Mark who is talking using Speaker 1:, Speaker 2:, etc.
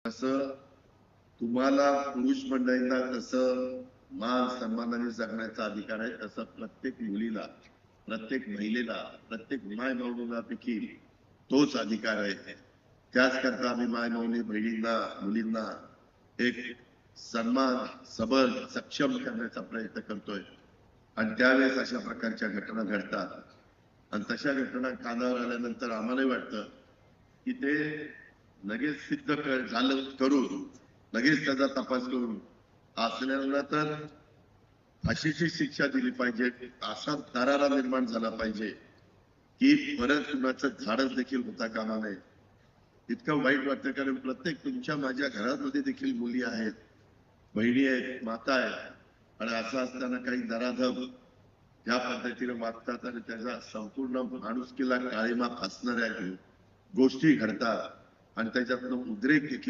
Speaker 1: असं तुम्हाला पुरुष मंडळींना तसं मान सन्मानाने जगण्याचा अधिकार आहे, तसं प्रत्येक मुलीला, प्रत्येक महिलेला, प्रत्येक माय भाऊला देखील तोच अधिकार आहे. त्याच करता आम्ही माय भाऊनी बहिणींना, मुलींना एक सन्मान, सबल, सक्षम करण्याचा प्रयत्न करतोय. आणि त्यावेळेस अशा प्रकारच्या घटना घडतात आणि तशा घटना कानावर आल्यानंतर आम्हालाही वाटतं की ते लगेच सिद्ध झालं करून लगेच त्याचा तपास करून असलेल्यांना तर अशीची शिक्षा दिली पाहिजे, असा दरारा निर्माण झाला पाहिजे की परत कुणाचं झाडच देखील होता कामा नये. इतकं वाईट वाटतं कारण प्रत्येक तुमच्या माझ्या घरामध्ये देखील मुली आहेत, बहिणी आहेत, माता आहेत आणि असं असताना काही नराधम ज्या पद्धतीने वागतात आणि त्याचा संपूर्ण माणुसकीला काळीमा फासणाऱ्या गोष्टी घडतात आणि त्याच्यातनं उद्रेक देखील